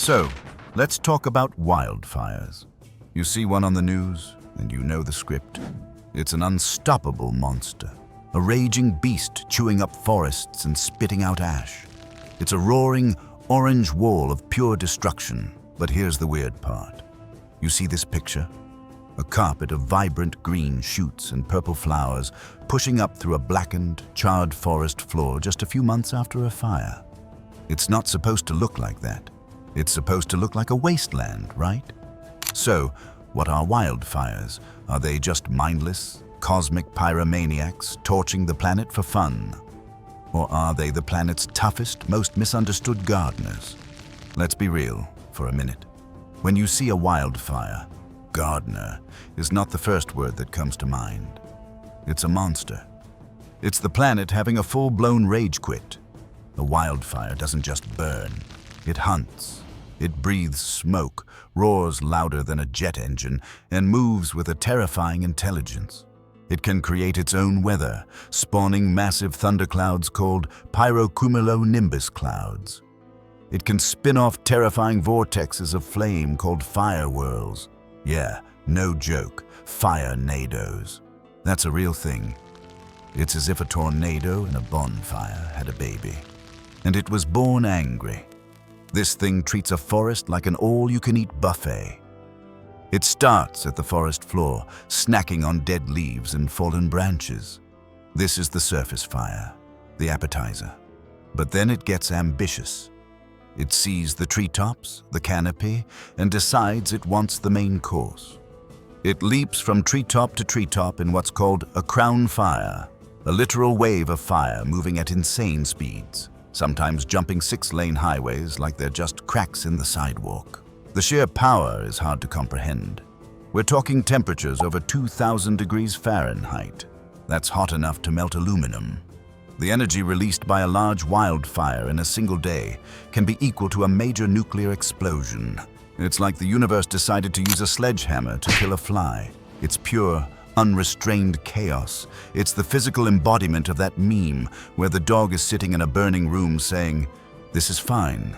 So, let's talk about wildfires. You see one on the news, and you know the script. It's an unstoppable monster, a raging beast chewing up forests and spitting out ash. It's a roaring, orange wall of pure destruction. But here's the weird part. You see this picture? A carpet of vibrant green shoots and purple flowers pushing up through a blackened, charred forest floor just a few months after a fire. It's not supposed to look like that. It's supposed to look like a wasteland, right? So, what are wildfires? Are they just mindless, cosmic pyromaniacs torching the planet for fun? Or are they the planet's toughest, most misunderstood gardeners? Let's be real for a minute. When you see a wildfire, gardener is not the first word that comes to mind. It's a monster. It's the planet having a full-blown rage quit. A wildfire doesn't just burn. It hunts. It breathes smoke, roars louder than a jet engine, and moves with a terrifying intelligence. It can create its own weather, spawning massive thunderclouds called pyrocumulonimbus clouds. It can spin off terrifying vortexes of flame called fire whirls. Yeah, no joke, fire-nados. That's a real thing. It's as if a tornado and a bonfire had a baby. And it was born angry. This thing treats a forest like an all-you-can-eat buffet. It starts at the forest floor, snacking on dead leaves and fallen branches. This is the surface fire, the appetizer. But then it gets ambitious. It sees the treetops, the canopy, and decides it wants the main course. It leaps from treetop to treetop in what's called a crown fire, a literal wave of fire moving at insane speeds, sometimes jumping 6-lane highways like they're just cracks in the sidewalk. The sheer power is hard to comprehend. We're talking temperatures over 2,000 degrees Fahrenheit. That's hot enough to melt aluminum. The energy released by a large wildfire in a single day can be equal to a major nuclear explosion. It's like the universe decided to use a sledgehammer to kill a fly. It's pure, unrestrained chaos. It's the physical embodiment of that meme where the dog is sitting in a burning room saying, "This is fine."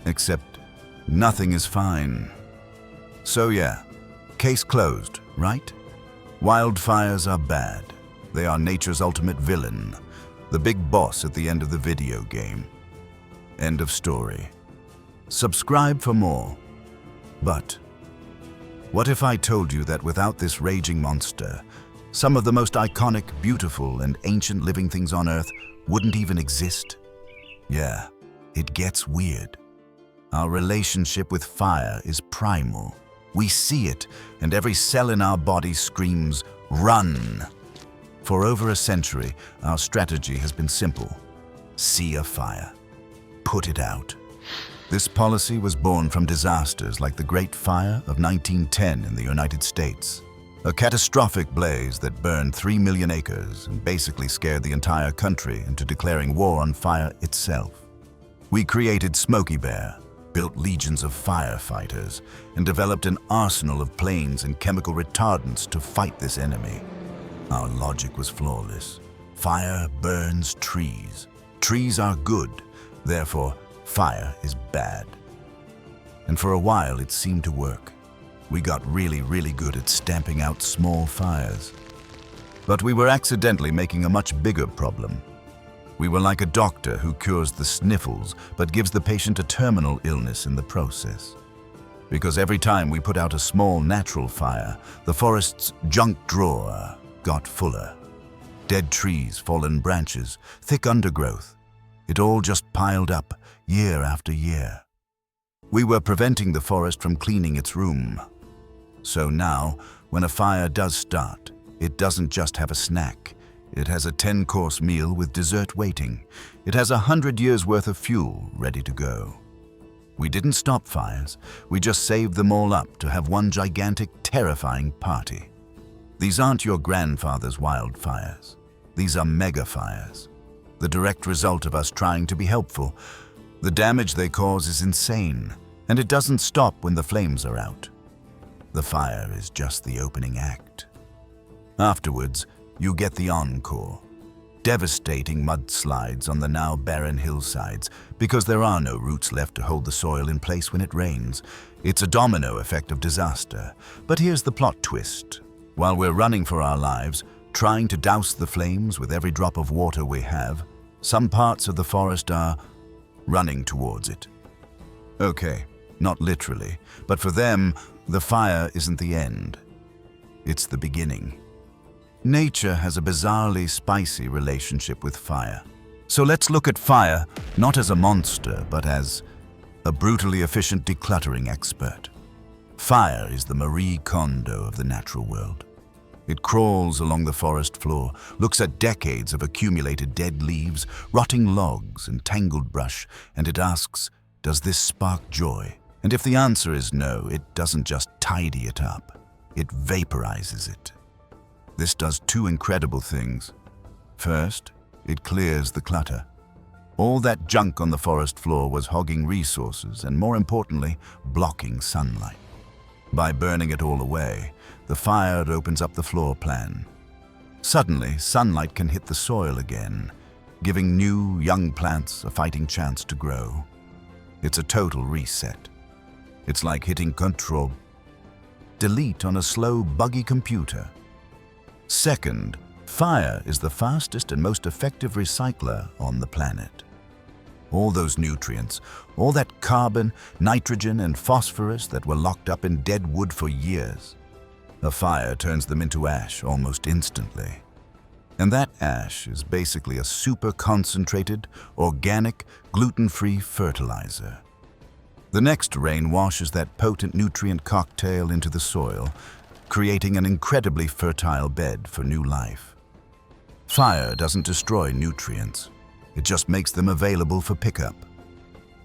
Except nothing is fine. So yeah, case closed, right? Wildfires are bad. They are nature's ultimate villain. The big boss at the end of the video game. End of story. Subscribe for more. But what if I told you that without this raging monster, some of the most iconic, beautiful, and ancient living things on Earth wouldn't even exist? Yeah, it gets weird. Our relationship with fire is primal. We see it, and every cell in our body screams, "Run!" For over a century, our strategy has been simple. See a fire. Put it out. This policy was born from disasters like the Great Fire of 1910 in the United States. A catastrophic blaze that burned 3 million acres and basically scared the entire country into declaring war on fire itself. We created Smokey Bear, built legions of firefighters, and developed an arsenal of planes and chemical retardants to fight this enemy. Our logic was flawless. Fire burns trees. Trees are good, therefore fire is bad. And for a while it seemed to work. We got really good at stamping out small fires. But we were accidentally making a much bigger problem. We were like a doctor who cures the sniffles but gives the patient a terminal illness in the process. Because every time we put out a small natural fire, the forest's junk drawer got fuller. Dead trees, fallen branches, thick undergrowth. It all just piled up, year after year. We were preventing the forest from cleaning its room. So now, when a fire does start, it doesn't just have a snack. It has a 10-course meal with dessert waiting. It has 100 years' worth of fuel ready to go. We didn't stop fires. We just saved them all up to have one gigantic, terrifying party. These aren't your grandfather's wildfires. These are mega fires. The direct result of us trying to be helpful. The damage they cause is insane, and it doesn't stop when the flames are out. The fire is just the opening act. Afterwards, you get the encore. devastating mudslides on the now barren hillsides because there are no roots left to hold the soil in place when it rains. It's a domino effect of disaster. But here's the plot twist. While we're running for our lives, trying to douse the flames with every drop of water we have, some parts of the forest are running towards it. Okay, not literally, but for them, the fire isn't the end. It's the beginning. Nature has a bizarrely spicy relationship with fire. So let's look at fire not as a monster, but as a brutally efficient decluttering expert. Fire is the Marie Kondo of the natural world. It crawls along the forest floor, looks at decades of accumulated dead leaves, rotting logs, and tangled brush, and it asks, does this spark joy? And if the answer is no, it doesn't just tidy it up, it vaporizes it. This does two incredible things. First, it clears the clutter. All that junk on the forest floor was hogging resources and, more importantly, blocking sunlight. By burning it all away, the fire opens up the floor plan. Suddenly, sunlight can hit the soil again, giving new, young plants a fighting chance to grow. It's a total reset. It's like hitting Control-Delete on a slow, buggy computer. Second, fire is the fastest and most effective recycler on the planet. All those nutrients, all that carbon, nitrogen, and phosphorus that were locked up in dead wood for years, a fire turns them into ash almost instantly. And that ash is basically a super concentrated, organic, gluten-free fertilizer. The next rain washes that potent nutrient cocktail into the soil, creating an incredibly fertile bed for new life. Fire doesn't destroy nutrients. It just makes them available for pickup.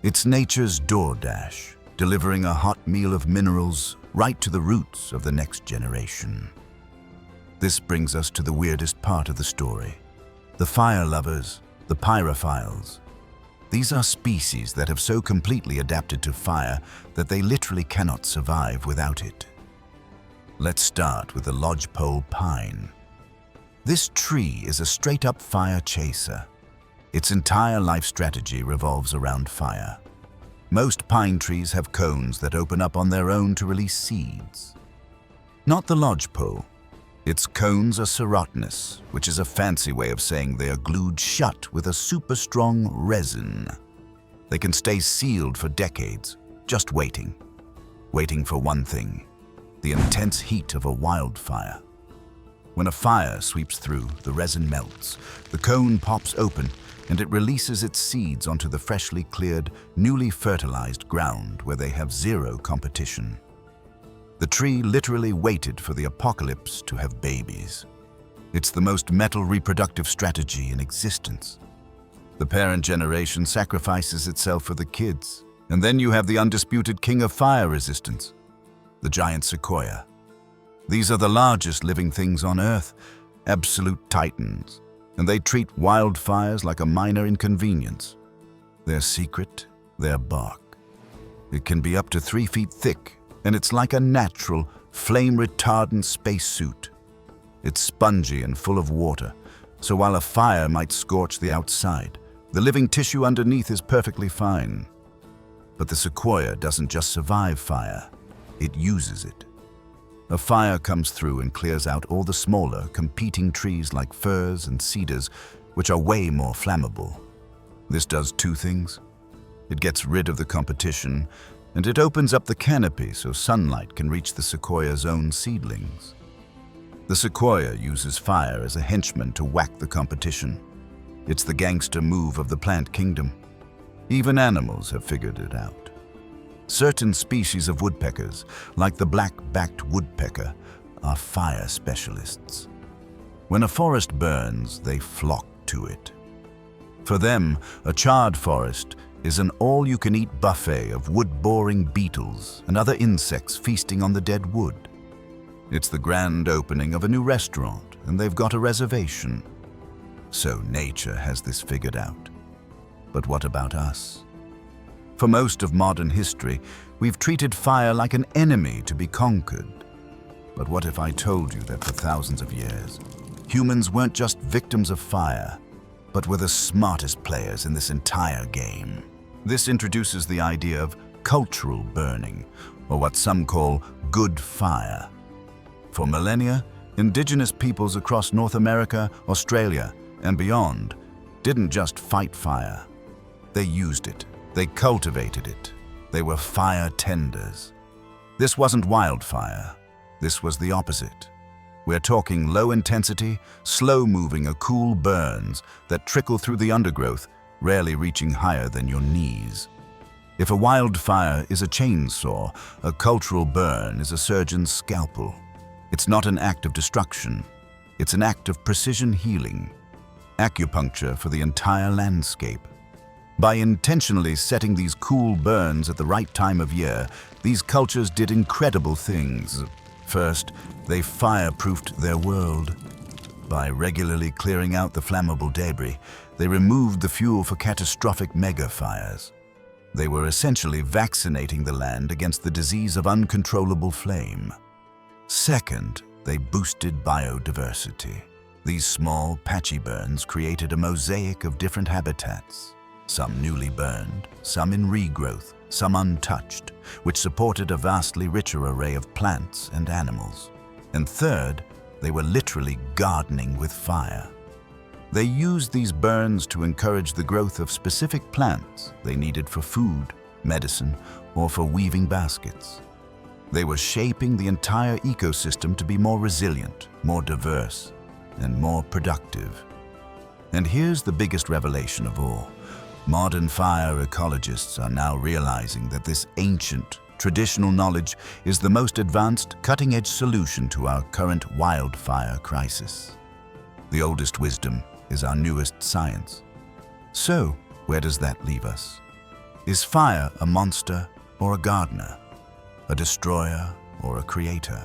It's nature's DoorDash, delivering a hot meal of minerals right to the roots of the next generation. This brings us to the weirdest part of the story. The fire lovers, the pyrophiles. These are species that have so completely adapted to fire that they literally cannot survive without it. Let's start with the lodgepole pine. This tree is a straight-up fire chaser. Its entire life strategy revolves around fire. Most pine trees have cones that open up on their own to release seeds. Not the lodgepole. Its cones are serotinous, which is a fancy way of saying they are glued shut with a super strong resin. They can stay sealed for decades, just waiting. Waiting for one thing: the intense heat of a wildfire. When a fire sweeps through, the resin melts, the cone pops open, and it releases its seeds onto the freshly cleared, newly fertilized ground where they have zero competition. The tree literally waited for the apocalypse to have babies. It's the most metal reproductive strategy in existence. The parent generation sacrifices itself for the kids, and then you have the undisputed king of fire resistance, the giant sequoia. These are the largest living things on Earth, absolute titans, and they treat wildfires like a minor inconvenience. Their secret, their bark. It can be up to 3 feet thick, and it's like a natural, flame-retardant spacesuit. It's spongy and full of water, so while a fire might scorch the outside, the living tissue underneath is perfectly fine. But the sequoia doesn't just survive fire, it uses it. A fire comes through and clears out all the smaller, competing trees like firs and cedars, which are way more flammable. This does two things. It gets rid of the competition, and it opens up the canopy so sunlight can reach the sequoia's own seedlings. The sequoia uses fire as a henchman to whack the competition. It's the gangster move of the plant kingdom. Even animals have figured it out. Certain species of woodpeckers, like the black-backed woodpecker, are fire specialists. When a forest burns, they flock to it. For them, a charred forest is an all-you-can-eat buffet of wood-boring beetles and other insects feasting on the dead wood. It's the grand opening of a new restaurant, and they've got a reservation. So nature has this figured out. But what about us? For most of modern history, we've treated fire like an enemy to be conquered. But what if I told you that for thousands of years, humans weren't just victims of fire, but were the smartest players in this entire game. This introduces the idea of cultural burning, or what some call good fire. For millennia, indigenous peoples across North America, Australia, and beyond didn't just fight fire. They used it. They cultivated it. They were fire tenders. This wasn't wildfire. This was the opposite. We're talking low-intensity, slow-moving, cool burns that trickle through the undergrowth, rarely reaching higher than your knees. If a wildfire is a chainsaw, a cultural burn is a surgeon's scalpel. It's not an act of destruction. It's an act of precision healing. Acupuncture for the entire landscape. By intentionally setting these cool burns at the right time of year, these cultures did incredible things. First, they fireproofed their world. By regularly clearing out the flammable debris, they removed the fuel for catastrophic mega-fires. They were essentially vaccinating the land against the disease of uncontrollable flame. Second, they boosted biodiversity. These small, patchy burns created a mosaic of different habitats, some newly burned, some in regrowth, some untouched, which supported a vastly richer array of plants and animals. And third, they were literally gardening with fire. They used these burns to encourage the growth of specific plants they needed for food, medicine, or for weaving baskets. They were shaping the entire ecosystem to be more resilient, more diverse, and more productive. And here's the biggest revelation of all. Modern fire ecologists are now realizing that this ancient, traditional knowledge is the most advanced, cutting-edge solution to our current wildfire crisis. The oldest wisdom is our newest science. So, where does that leave us? Is fire a monster or a gardener? A destroyer or a creator?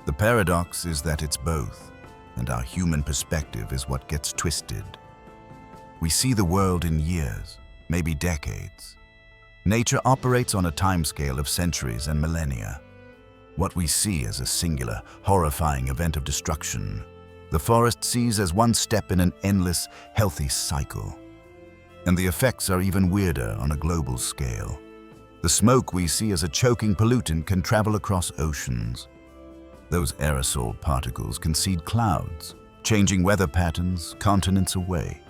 The paradox is that it's both, and our human perspective is what gets twisted. We see the world in years, maybe decades. Nature operates on a timescale of centuries and millennia. What we see as a singular, horrifying event of destruction, the forest sees as one step in an endless, healthy cycle. And the effects are even weirder on a global scale. The smoke we see as a choking pollutant can travel across oceans. Those aerosol particles can seed clouds, changing weather patterns continents away.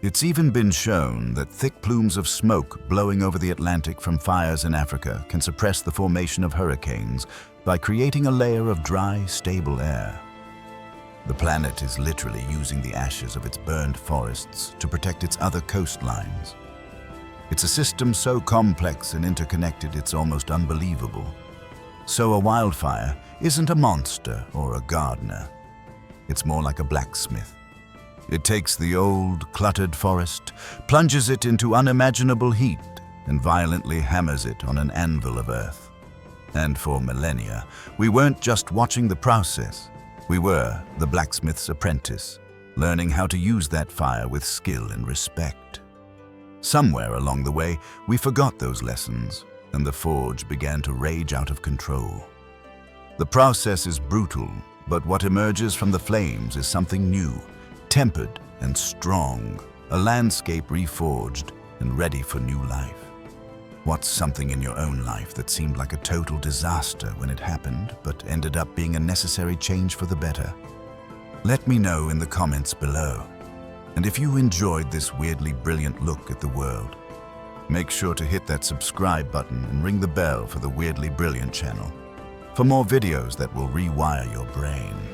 It's even been shown that thick plumes of smoke blowing over the Atlantic from fires in Africa can suppress the formation of hurricanes by creating a layer of dry, stable air. The planet is literally using the ashes of its burned forests to protect its other coastlines. It's a system so complex and interconnected it's almost unbelievable. So a wildfire isn't a monster or a gardener. It's more like a blacksmith. It takes the old, cluttered forest, plunges it into unimaginable heat, and violently hammers it on an anvil of earth. And for millennia, we weren't just watching the process. We were the blacksmith's apprentice, learning how to use that fire with skill and respect. Somewhere along the way, we forgot those lessons, and the forge began to rage out of control. The process is brutal, but what emerges from the flames is something new, tempered and strong, a landscape reforged and ready for new life. What's something in your own life that seemed like a total disaster when it happened, but ended up being a necessary change for the better? Let me know in the comments below. And if you enjoyed this weirdly brilliant look at the world, make sure to hit that subscribe button and ring the bell for the Weirdly Brilliant channel for more videos that will rewire your brain.